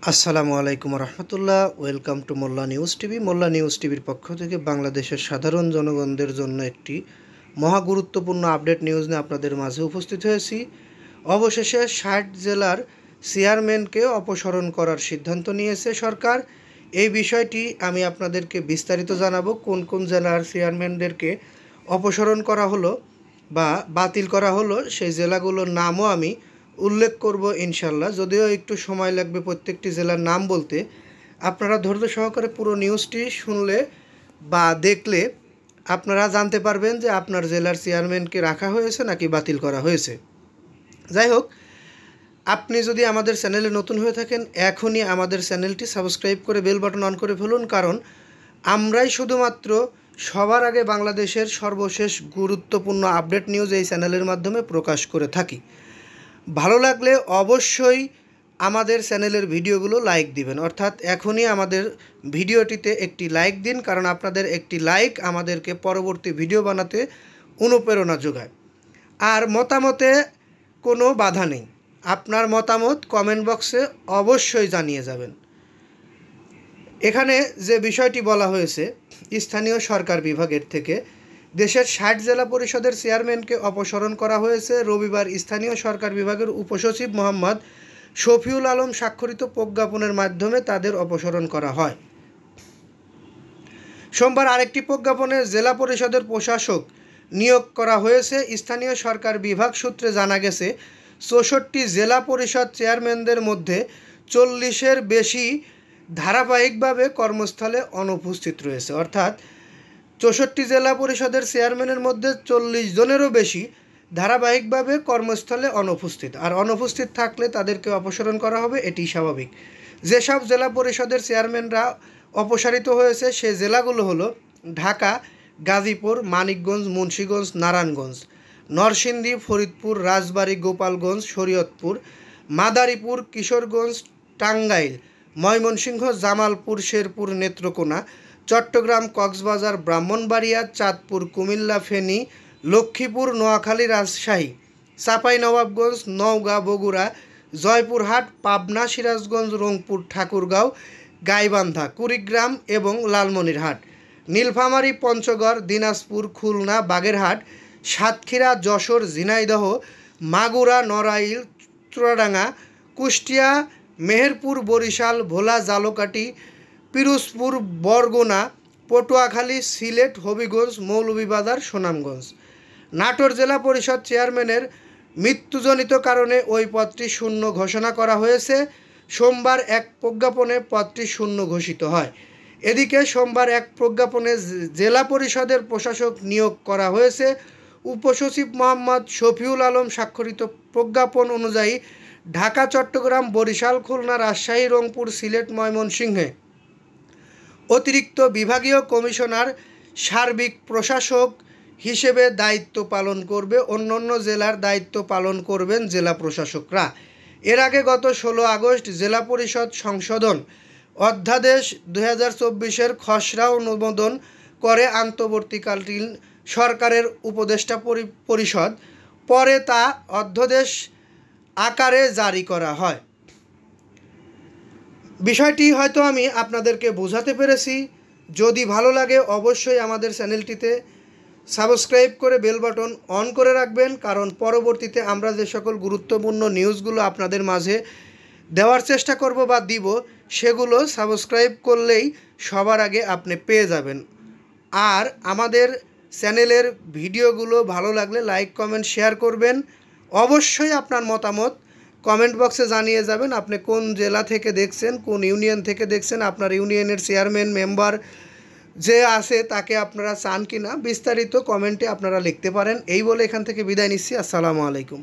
আসসালামু আলাইকুম রহমতুল্লাহ। Welcome to Molla news TV. Molla news টিভির পক্ষ থেকে বাংলাদেশের সাধারণ জনগণদের জন্য একটি মহা গুরুত্বপূর্ণ আপডেট নিউজ নিয়ে আপনাদের মাঝে উপস্থিত হয়েছি। অবশেষে 60 জেলার চেয়ারম্যানকে অপসারণ করার সিদ্ধান্ত নিয়েছে সরকার। এই বিষয়টি আমি আপনাদেরকে বিস্তারিত জানাবো, কোন কোন জেলার চেয়ারম্যানদেরকে অপসারণ করা হলো বা বাতিল করা হলো, সেই জেলাগুলোর নামও আমি উল্লেখ করব ইনশাল্লাহ। যদিও একটু সময় লাগবে প্রত্যেকটি জেলার নাম বলতে। আপনারা ধৈর্য সহকারে পুরো নিউজটি শুনলে বা দেখলে আপনারা জানতে পারবেন যে আপনার জেলার চেয়ারম্যানকে রাখা হয়েছে নাকি বাতিল করা হয়েছে। যাই হোক, আপনি যদি আমাদের চ্যানেলে নতুন হয়ে থাকেন, এখনই আমাদের চ্যানেলটি সাবস্ক্রাইব করে বেল বাটন অন করে ফেলুন, কারণ আমরাই শুধুমাত্র সবার আগে বাংলাদেশের সর্বশেষ গুরুত্বপূর্ণ আপডেট নিউজ এই চ্যানেলের মাধ্যমে প্রকাশ করে থাকি। ভালো লাগলে অবশ্যই আমাদের চ্যানেলের ভিডিওগুলো লাইক দিবেন, অর্থাৎ এখনই আমাদের ভিডিওটিতে একটি লাইক দিন, কারণ আপনাদের একটি লাইক আমাদেরকে পরবর্তী ভিডিও বানাতে অনুপ্রেরণা যোগায়। আর মতামতে কোনো বাধা নেই, আপনার মতামত কমেন্ট বক্সে অবশ্যই জানিয়ে যাবেন। এখানে যে বিষয়টি বলা হয়েছে, স্থানীয় সরকার বিভাগের থেকে দেশের 60 জেলা পরিষদের চেয়ারম্যানকে অপসারণ করা হয়েছে। রবিবার স্থানীয় সরকার বিভাগের উপসচিব মোহাম্মদ শফিউল আলম স্বাক্ষরিত প্রজ্ঞাপনের মাধ্যমে তাদের অপসারণ করা হয়। সোমবার আরেকটি প্রজ্ঞাপনে জেলা পরিষদের প্রশাসক নিয়োগ করা হয়েছে। স্থানীয় সরকার বিভাগ সূত্রে জানা গেছে, 64 জেলা পরিষদ চেয়ারম্যানদের মধ্যে 40-এর বেশি ধারাবাহিকভাবে কর্মস্থলে অনুপস্থিত রয়েছে। অর্থাৎ 64 জেলা পরিষদের চেয়ারম্যানের মধ্যে 40 জনেরও বেশি ধারাবাহিকভাবে কর্মস্থলে অনুপস্থিত, আর অনুপস্থিত থাকলে তাদেরকে অপসারণ করা হবে, এটি স্বাভাবিক। যেসব জেলা পরিষদের চেয়ারম্যানরা অপসারিত হয়েছে সে জেলাগুলো হলো ঢাকা, গাজীপুর, মানিকগঞ্জ, মুন্সিগঞ্জ, নারায়ণগঞ্জ, নরসিংদী, ফরিদপুর, রাজবাড়ী, গোপালগঞ্জ, শরীয়তপুর, মাদারীপুর, কিশোরগঞ্জ, টাঙ্গাইল, ময়মনসিংহ, জামালপুর, শেরপুর, নেত্রকোনা, চট্টগ্রাম, কক্সবাজার, ব্রাহ্মণবাড়িয়া, চাঁদপুর, কুমিল্লা, ফেনী, লক্ষ্মীপুর, নোয়াখালী, রাজশাহী, চাঁপাইনবাবগঞ্জ, নওগাঁ, বগুড়া, জয়পুরহাট, পাবনা, সিরাজগঞ্জ, রংপুর, ঠাকুরগাঁও, গাইবান্ধা, কুড়িগ্রাম এবং লালমনিরহাট, নীলফামারী, পঞ্চগড়, দিনাজপুর, খুলনা, বাগেরহাট, সাতক্ষীরা, যশোর, ঝিনাইদহ, মাগুরা, নড়াইল, চুয়াডাঙ্গা, কুষ্টিয়া, মেহেরপুর, বরিশাল, ভোলা, ঝালকাঠি, পিরোজপুর, বরগুনা, পটুয়াখালী, সিলেট, হবিগঞ্জ, মৌলভীবাজার, সুনামগঞ্জ। নাটোর জেলা পরিষদ চেয়ারম্যানের মৃত্যুজনিত কারণে ওই পদটি শূন্য ঘোষণা করা হয়েছে। সোমবার এক প্রজ্ঞাপনে পদটি শূন্য ঘোষিত হয়। এদিকে সোমবার এক প্রজ্ঞাপনে জেলা পরিষদের প্রশাসক নিয়োগ করা হয়েছে। উপসচিব মোহাম্মদ শফিউল আলম স্বাক্ষরিত প্রজ্ঞাপন অনুযায়ী ঢাকা, চট্টগ্রাম, বরিশাল, খুলনা, রাজশাহী, রংপুর, সিলেট, ময়মনসিংহে অতিরিক্ত বিভাগীয় কমিশনার সার্বিক প্রশাসক হিসেবে দায়িত্ব পালন করবে। অন্যান্য জেলার দায়িত্ব পালন করবেন জেলা প্রশাসকরা। এর আগে গত 16 আগস্ট জেলা পরিষদ সংশোধন অধ্যাদেশ 2024-এর খসড়া অনুমোদন করে অন্তর্বর্তীকালীন সরকারের উপদেষ্টা পরিষদ। পরে তা অধ্যাদেশ আকারে জারি করা হয়। বিষয়টি হয়তো আমি আপনাদেরকে বোঝাতে পেরেছি। যদি ভালো লাগে অবশ্যই আমাদের চ্যানেলটিতে সাবস্ক্রাইব করে বেল বাটন অন করে রাখবেন, কারণ পরবর্তীতে আমরা যে সকল গুরুত্বপূর্ণ নিউজগুলো আপনাদের মাঝে দেওয়ার চেষ্টা করব বা দিব, সেগুলো সাবস্ক্রাইব করলেই সবার আগে আপনি পেয়ে যাবেন। আর আমাদের চ্যানেলের ভিডিওগুলো ভালো লাগলে লাইক, কমেন্ট, শেয়ার করবেন। অবশ্যই আপনার মতামত কমেন্ট বক্সে জানিয়ে যাবেন। আপনি কোন জেলা থেকে দেখছেন, কোন ইউনিয়ন থেকে দেখছেন, আপনার ইউনিয়নের চেয়ারম্যান মেম্বার যে আছে তাকে আপনারা চান কি না, বিস্তারিত কমেন্টে আপনারা লিখতে পারেন। এই বলে এখান থেকে বিদায় নিচ্ছি। আসসালামু আলাইকুম।